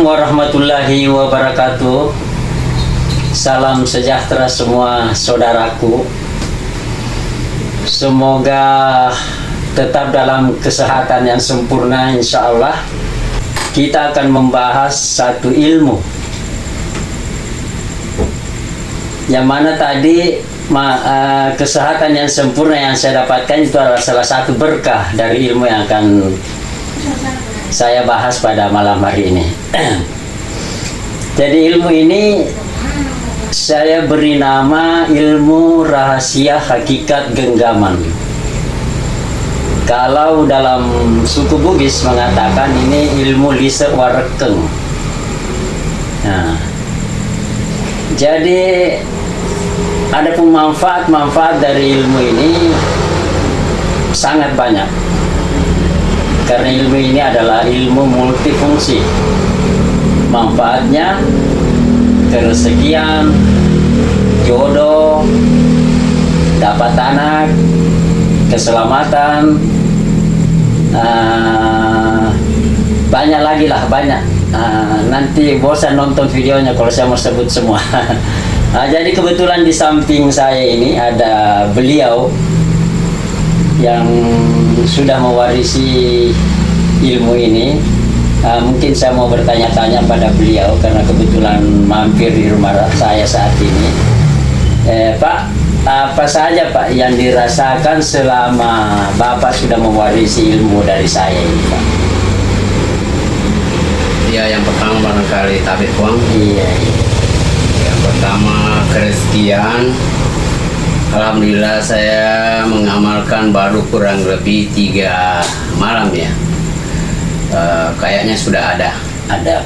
warahmatullahi wabarakatuh. Salam sejahtera semua saudaraku. Semoga tetap dalam kesehatan yang sempurna, insya Allah. Kita akan membahas satu ilmu yang mana tadi kesehatan yang sempurna yang saya dapatkan itu adalah salah satu berkah dari ilmu yang akan saya bahas pada malam hari ini. Jadi ilmu ini saya beri nama ilmu rahasia hakikat genggaman. Kalau dalam suku Bugis mengatakan ini ilmu liser warekeng. Nah, jadi ada pun manfaat dari ilmu ini sangat banyak. Karena ilmu ini adalah ilmu multifungsi. Manfaatnya kerezekian, jodoh, dapat anak, keselamatan, banyak lagi lah, banyak. Nanti bosan nonton videonya kalau saya mau sebut semua. Jadi kebetulan di samping saya ini ada beliau yang sudah mewarisi ilmu ini. Mungkin saya mau bertanya-tanya pada beliau karena kebetulan mampir di rumah saya saat ini. Pak, apa saja Pak yang dirasakan selama Bapak sudah mewarisi ilmu dari saya ini, Pak? Ya, yang pertama barangkali tabir uang. Iya. Yang pertama kerezekian. Alhamdulillah saya mengamalkan baru kurang lebih 3 malam ya. Kayaknya sudah ada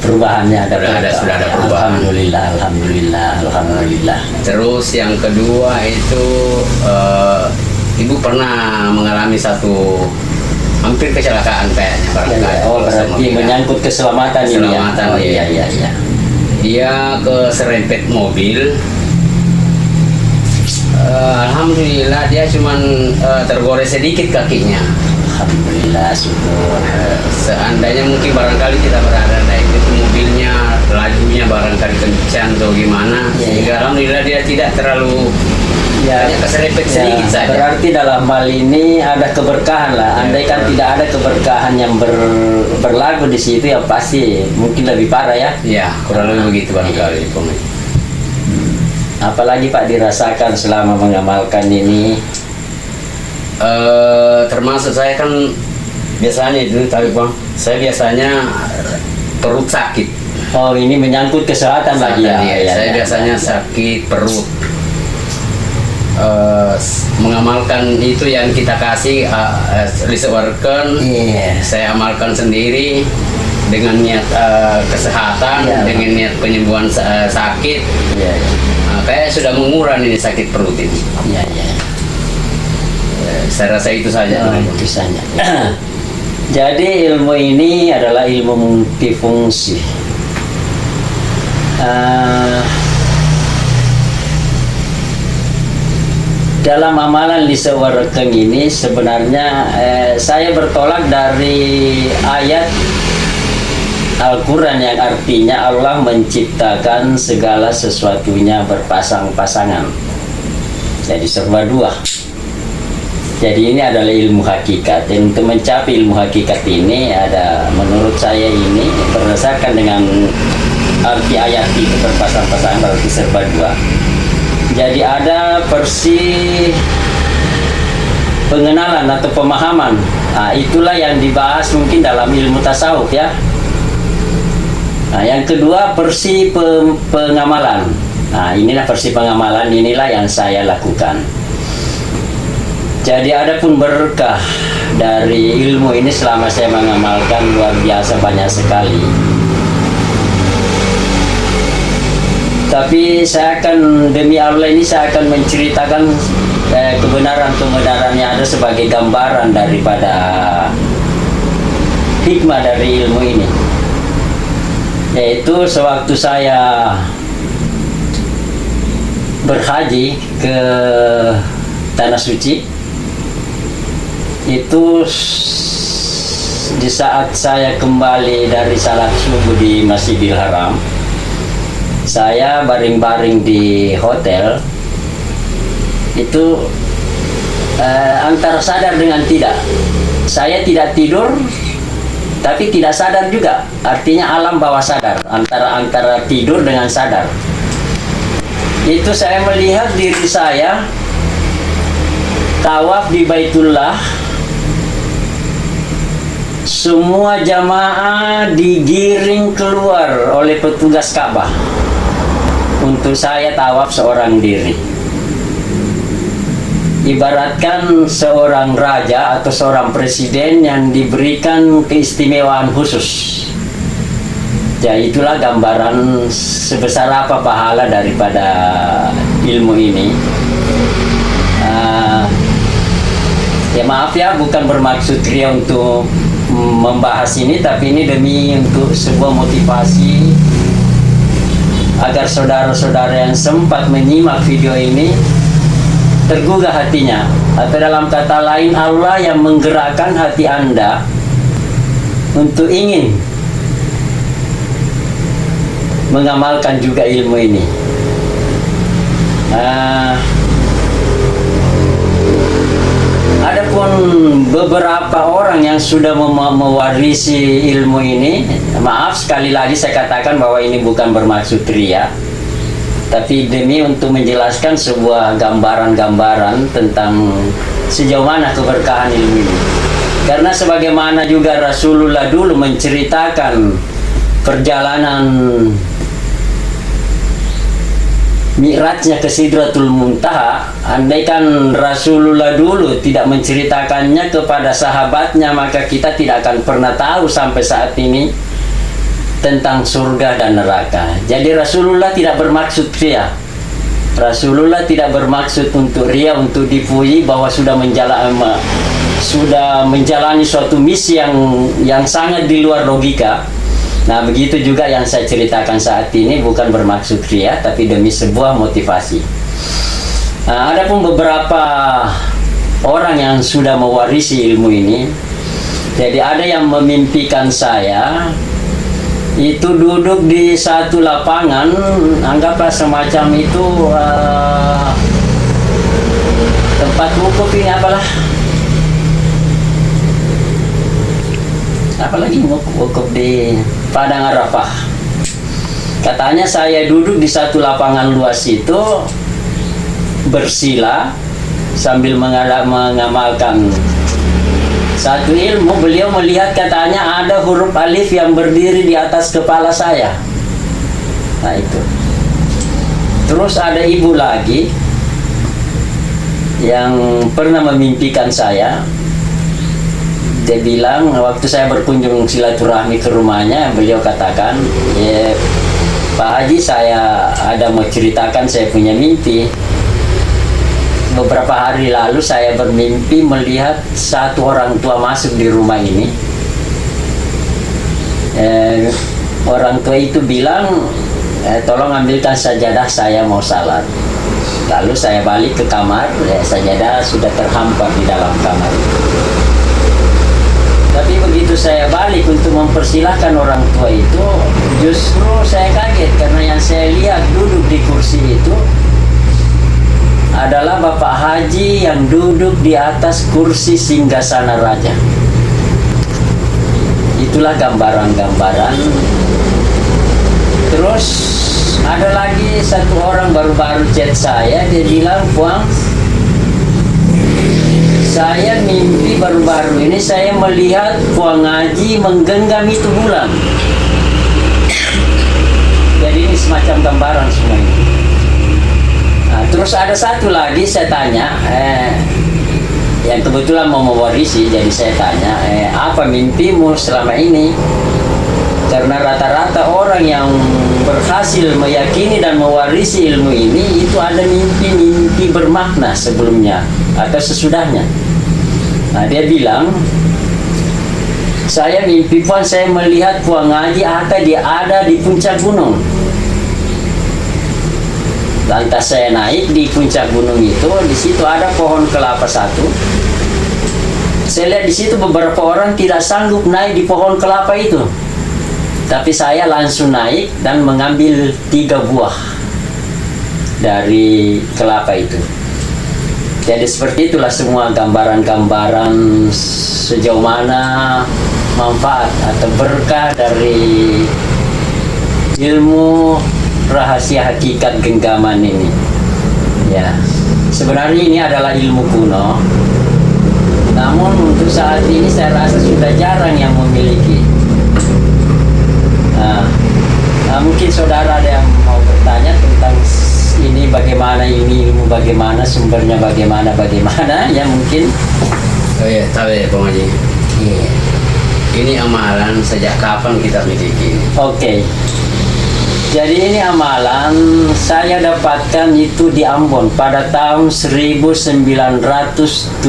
Perubahannya, sudah ada perubahan. Alhamdulillah. Terus yang kedua itu ibu pernah mengalami satu hampir kecelakaan kayaknya barangkali. Berarti menyangkut keselamatan ini ya. Iya. Dia keserempet mobil. Alhamdulillah dia cuman tergores sedikit kakinya. Alhamdulillah, syukur. Seandainya mungkin barangkali kita berada itu mobilnya lajunya barangkali kencang atau gimana, sehingga alhamdulillah dia tidak terlalu hanya keserempet sedikit saja. Berarti dalam hal ini ada keberkahan lah. Andaikan tidak ada keberkahan yang berlaku di situ ya pasti mungkin lebih parah ya. Ya, kurang lebih begitu barangkali. Apalagi Pak dirasakan selama mengamalkan ini? Termasuk saya kan biasanya itu tapi Bang, saya biasanya perut sakit. Oh, ini menyangkut kesehatan lagi ya. Saya biasanya sakit perut. Mengamalkan itu yang kita kasih disewarkan, saya amalkan sendiri dengan niat kesehatan, dengan niat penyembuhan sakit. Kayak sudah mengurangi ini sakit perut ini. Saya rasa itu saja. Itu saja. Jadi ilmu ini adalah ilmu multifungsi. Dalam amalan liser warekeng ini sebenarnya saya bertolak dari ayat Al-Quran yang artinya Allah menciptakan segala sesuatunya berpasang-pasangan. Jadi serba dua. Jadi ini adalah ilmu hakikat. Dan untuk mencapai ilmu hakikat ini ada, menurut saya ini berdasarkan dengan arti ayat itu berpasang-pasangan berarti serba dua. Jadi ada versi pengenalan atau pemahaman. Itulah yang dibahas mungkin dalam ilmu tasawuf ya. Yang kedua versi pengamalan. Inilah versi pengamalan, inilah yang saya lakukan. Jadi ada pun berkah dari ilmu ini selama saya mengamalkan luar biasa banyak sekali. Tapi saya akan, demi Allah ini saya akan menceritakan kebenaran yang ada sebagai gambaran daripada hikmah dari ilmu ini. Yaitu sewaktu saya berhaji ke Tanah Suci, itu di saat saya kembali dari salat subuh di Masjidil Haram, saya baring-baring di hotel. Itu antara sadar dengan tidak. Saya tidak tidur, tapi tidak sadar juga. Artinya alam bawah sadar, antara tidur dengan sadar. Itu saya melihat diri saya tawaf di Baitullah. Semua jamaah digiring keluar oleh petugas Ka'bah untuk saya tawaf seorang diri. Ibaratkan seorang raja atau seorang presiden yang diberikan keistimewaan khusus. Ya, itulah gambaran sebesar apa pahala daripada ilmu ini. Ya maaf ya, bukan bermaksud Ria untuk membahas ini, tapi ini demi untuk sebuah motivasi agar saudara-saudara yang sempat menyimak video ini tergugah hatinya, atau dalam kata lain Allah yang menggerakkan hati Anda untuk ingin mengamalkan juga ilmu ini. Adapun beberapa orang yang sudah mewarisi ilmu ini, maaf sekali lagi saya katakan bahwa ini bukan bermaksud ria, tapi demi untuk menjelaskan sebuah gambaran-gambaran tentang sejauh mana keberkahan ilmu ini. Karena sebagaimana juga Rasulullah dulu menceritakan perjalanan Mi'rajnya ke Sidratul Muntaha, andaikan Rasulullah dulu tidak menceritakannya kepada sahabatnya, maka kita tidak akan pernah tahu sampai saat ini tentang surga dan neraka. Jadi Rasulullah tidak bermaksud ria. Rasulullah tidak bermaksud untuk ria, untuk dipuji bahwa sudah menjalani suatu misi yang sangat di luar logika. Nah, begitu juga yang saya ceritakan saat ini bukan bermaksud ria, tapi demi sebuah motivasi. Nah, ada pun beberapa orang yang sudah mewarisi ilmu ini. Jadi ada yang memimpikan saya itu duduk di satu lapangan, anggaplah semacam itu tempat wukuf ini apalagi wukuf di Padang Arafah. Katanya saya duduk di satu lapangan luas itu bersila sambil mengamalkan satu ilmu. Beliau melihat katanya ada huruf alif yang berdiri di atas kepala saya. Nah itu. Terus ada ibu lagi yang pernah memimpikan saya. Dia bilang waktu saya berkunjung silaturahmi ke rumahnya, beliau katakan, ya Pak Haji, saya ada mau ceritakan saya punya mimpi. Beberapa hari lalu saya bermimpi melihat satu orang tua masuk di rumah ini. Orang tua itu bilang, tolong ambilkan sajadah, saya mau salat. Lalu saya balik ke kamar, sajadah sudah terhampar di dalam kamar. Tapi begitu saya balik untuk mempersilahkan orang tua itu, justru saya kaget karena yang saya lihat duduk di kursi itu adalah Bapak Haji yang duduk di atas kursi singgasana raja. Itulah gambaran-gambaran. Terus ada lagi satu orang baru-baru chat saya, dia bilang, Puang, saya mimpi baru-baru ini saya melihat Puang Haji menggenggam itu bulan. Jadi ini semacam gambaran semua ini. Nah, terus ada satu lagi saya tanya, yang kebetulan mau mewarisi, jadi saya tanya, apa mimpimu selama ini? Karena rata-rata orang yang berhasil meyakini dan mewarisi ilmu ini itu ada mimpi-mimpi bermakna sebelumnya atau sesudahnya. Nah, dia bilang, saya mimpi Puan, saya melihat Puan Haji ada di puncak gunung. Lantas saya naik di puncak gunung itu, di situ ada pohon kelapa satu. Saya lihat di situ beberapa orang tidak sanggup naik di pohon kelapa itu. Tapi saya langsung naik dan mengambil 3 buah dari kelapa itu. Jadi seperti itulah semua gambaran-gambaran sejauh mana manfaat atau berkah dari ilmu rahasia hakikat genggaman ini. Ya, sebenarnya ini adalah ilmu kuno. Namun untuk saat ini saya rasa sudah jarang yang memiliki. Mungkin saudara ada yang mau bertanya tentang ini bagaimana, ini ilmu bagaimana, sumbernya bagaimana ya mungkin. Oh ya, tahu ya Bang Haji. Yeah. Ini amalan sejak kapan kita miliki? Oke. Jadi ini amalan saya dapatkan itu di Ambon pada tahun 1977.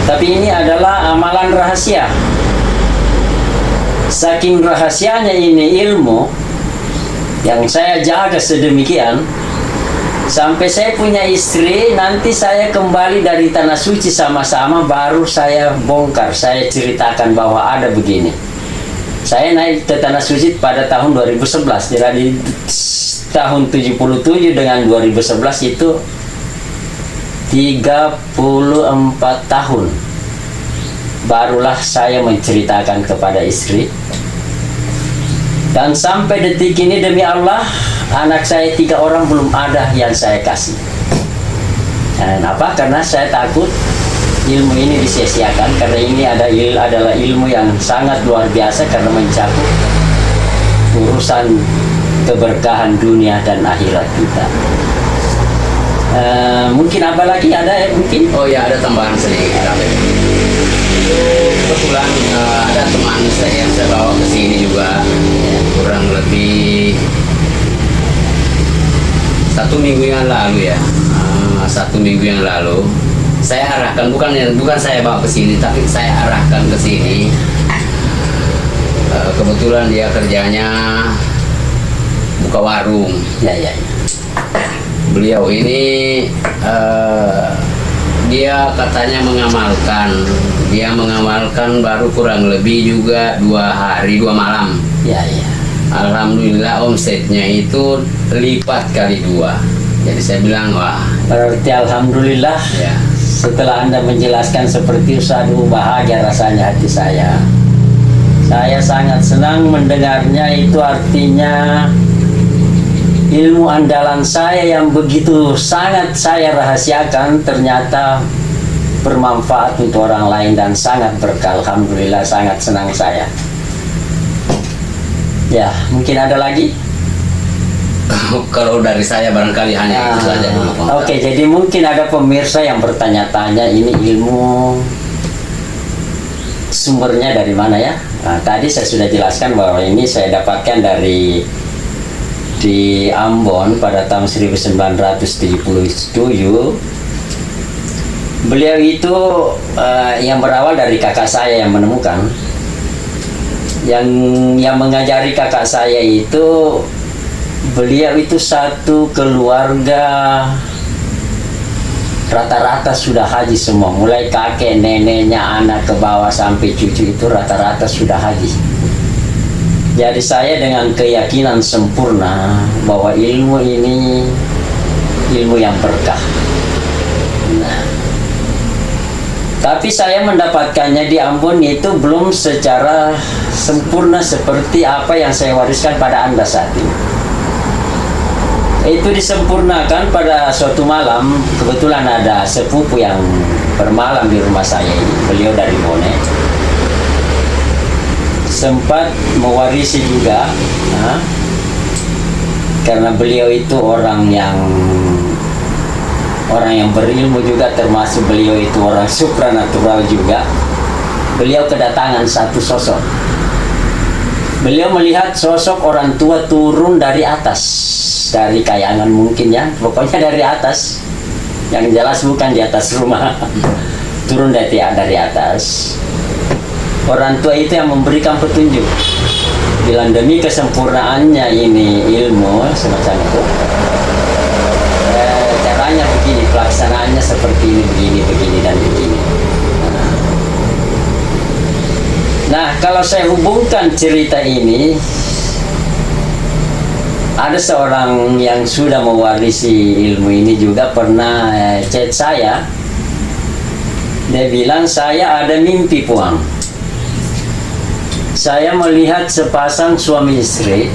Tapi ini adalah amalan rahasia. Saking rahasianya ini ilmu yang saya jaga sedemikian, sampai saya punya istri, nanti saya kembali dari Tanah Suci sama-sama baru saya bongkar, saya ceritakan bahwa ada begini. Saya naik ke Tanah Suci pada tahun 2011, jadi tahun 77 dengan 2011 itu 34 tahun. Barulah saya menceritakan kepada istri. Dan sampai detik ini demi Allah, anak saya 3 orang belum ada yang saya kasih. Kenapa? Karena saya takut ilmu ini disia-siakan, karena ini adalah ilmu yang sangat luar biasa karena mencakup urusan keberkahan dunia dan akhirat kita. Mungkin apa lagi ada ya mungkin? Oh ya, ada tambahan sedikit. Kebetulan ada teman saya yang saya bawa ke sini juga, kurang lebih 1 minggu yang lalu ya. 1 minggu yang lalu saya arahkan, bukan saya bawa ke sini, tapi saya arahkan ke sini. Kebetulan dia kerjanya buka warung. Ya. Beliau ini dia katanya mengamalkan baru kurang lebih juga 2 hari 2 malam. Ya. Alhamdulillah omsetnya itu lipat kali 2. Jadi saya bilang, wah, Berarti alhamdulillah ya. setelah Anda menjelaskan seperti itu, aduh bahagia rasanya hati saya. Saya sangat senang mendengarnya, itu artinya ilmu andalan saya yang begitu sangat saya rahasiakan ternyata bermanfaat untuk orang lain dan sangat berkah. Alhamdulillah, sangat senang saya. Ya, mungkin ada lagi? Kalau dari saya barangkali hanya itu saja dulu, Pak. Oke, jadi mungkin ada pemirsa yang bertanya-tanya ini ilmu sumbernya dari mana ya? Nah, tadi saya sudah jelaskan bahwa ini saya dapatkan di Ambon pada tahun 1977. Beliau itu yang berawal dari kakak saya yang menemukan, yang mengajari kakak saya itu, beliau itu satu keluarga rata-rata sudah haji semua, mulai kakek, neneknya, anak ke bawah sampai cucu itu rata-rata sudah haji. Jadi saya dengan keyakinan sempurna bahwa ilmu ini ilmu yang berkah. Nah, tapi saya mendapatkannya di Ambon itu belum secara sempurna seperti apa yang saya wariskan pada Anda saat ini. Itu disempurnakan pada suatu malam, kebetulan ada sepupu yang bermalam di rumah saya ini, beliau dari Bone. Sempat mewarisi juga, karena beliau itu orang yang berilmu juga, termasuk beliau itu orang supranatural juga. Beliau kedatangan satu sosok. Beliau melihat sosok orang tua turun dari atas, dari kayangan mungkin ya, pokoknya dari atas. Yang jelas bukan di atas rumah, turun dari atas. Orang tua itu yang memberikan petunjuk, bilang demi kesempurnaannya ini ilmu semacam itu, cara caranya begini, pelaksanaannya seperti ini, begini dan begini. Nah, kalau saya hubungkan cerita ini, ada seorang yang sudah mewarisi ilmu ini juga pernah chat saya. Dia bilang, saya ada mimpi Puang. Saya melihat sepasang suami istri.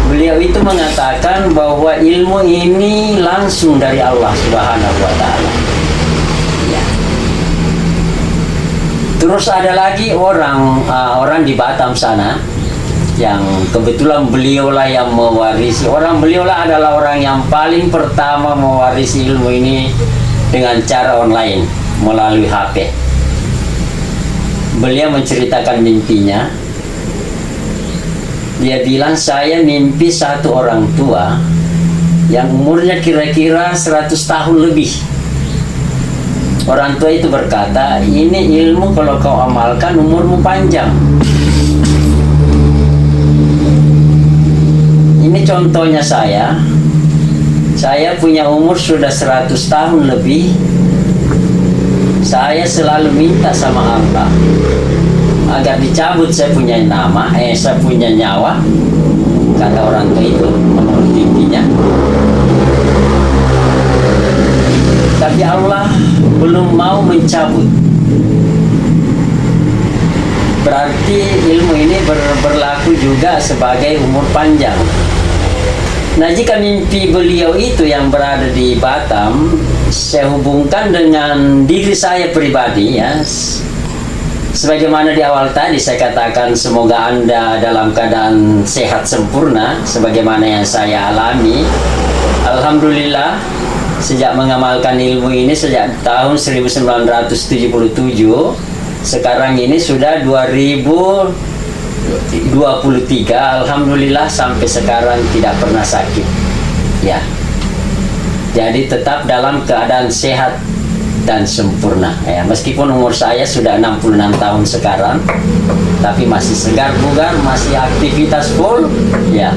Beliau itu mengatakan bahwa ilmu ini langsung dari Allah Subhanahu wa Ta'ala. Ya. Terus ada lagi orang di Batam sana yang kebetulan beliaulah yang mewarisi. Beliaulah adalah orang yang paling pertama mewarisi ilmu ini dengan cara online melalui HP. Beliau menceritakan mimpinya. Dia bilang, saya mimpi satu orang tua yang umurnya kira-kira 100 tahun lebih. Orang tua itu berkata, ini ilmu kalau kau amalkan umurmu panjang. Ini contohnya saya punya umur sudah 100 tahun lebih. Saya selalu minta sama Allah agar dicabut saya punya nama, saya punya nyawa, kata orang tua itu menurut mimpinya. Tapi Allah belum mau mencabut. Berarti ilmu ini berlaku juga sebagai umur panjang. Nah, jika mimpi beliau itu yang berada di Batam, saya hubungkan dengan diri saya pribadi, ya. Sebagaimana di awal tadi saya katakan, semoga Anda dalam keadaan sehat sempurna sebagaimana yang saya alami. Alhamdulillah, sejak mengamalkan ilmu ini sejak tahun 1977, sekarang ini sudah 2023. Alhamdulillah sampai sekarang tidak pernah sakit, ya. Jadi tetap dalam keadaan sehat dan sempurna, ya. Meskipun umur saya sudah 66 tahun sekarang, tapi masih segar bugar, masih aktivitas full, ya.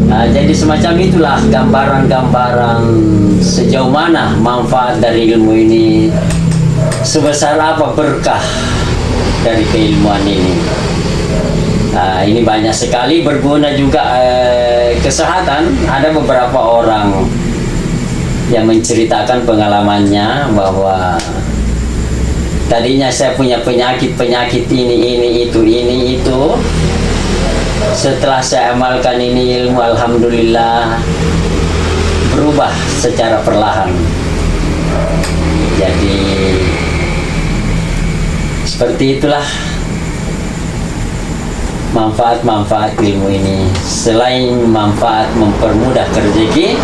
Nah, jadi semacam itulah gambaran-gambaran sejauh mana manfaat dari ilmu ini, sebesar apa berkah dari keilmuan ini. Nah, ini banyak sekali berguna juga kesehatan. Ada beberapa orang yang menceritakan pengalamannya bahwa tadinya saya punya penyakit ini itu. Setelah saya amalkan ini ilmu, alhamdulillah berubah secara perlahan. Jadi seperti itulah manfaat-manfaat ilmu ini. Selain manfaat mempermudah rezeki,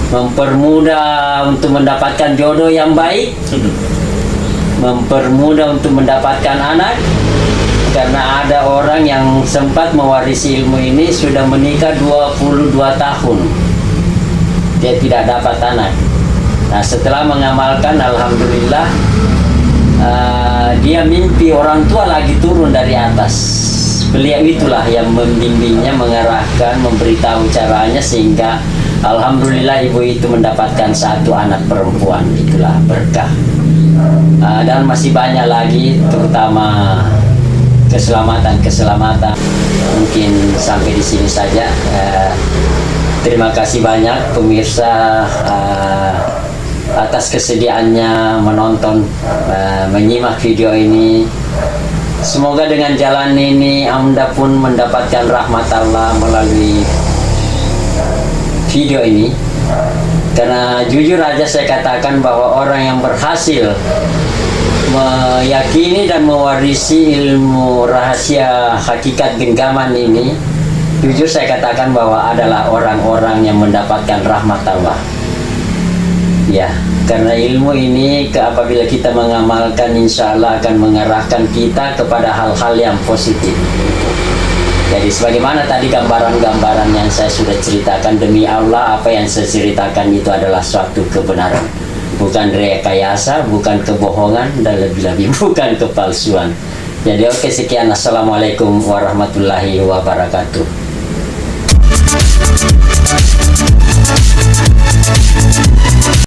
mempermudah untuk mendapatkan jodoh yang baik, mempermudah untuk mendapatkan anak. Karena ada orang yang sempat mewarisi ilmu ini sudah menikah 22 tahun, dia tidak dapat anak. Nah, setelah mengamalkan, alhamdulillah, dia mimpi orang tua lagi turun dari atas. Beliau itulah yang membimbingnya, mengarahkan, memberitahu caranya, sehingga alhamdulillah ibu itu mendapatkan satu anak perempuan. Itulah berkah. Dan masih banyak lagi, terutama keselamatan. Mungkin sampai di sini saja. Terima kasih banyak pemirsa atas kesediaannya menonton, menyimak video ini. Semoga dengan jalan ini Anda pun mendapatkan rahmat Allah melalui video ini. Karena jujur aja saya katakan bahwa orang yang berhasil meyakini dan mewarisi ilmu rahasia hakikat genggaman ini, jujur saya katakan bahwa adalah orang-orang yang mendapatkan rahmat Allah. Ya, karena ilmu ini apabila kita mengamalkan, insya Allah akan mengarahkan kita kepada hal-hal yang positif. Jadi sebagaimana tadi gambaran-gambaran yang saya sudah ceritakan, demi Allah apa yang saya ceritakan itu adalah suatu kebenaran, bukan rekayasa, bukan kebohongan, dan lebih-lebih bukan kepalsuan. Jadi oke, sekian. Assalamualaikum warahmatullahi wabarakatuh.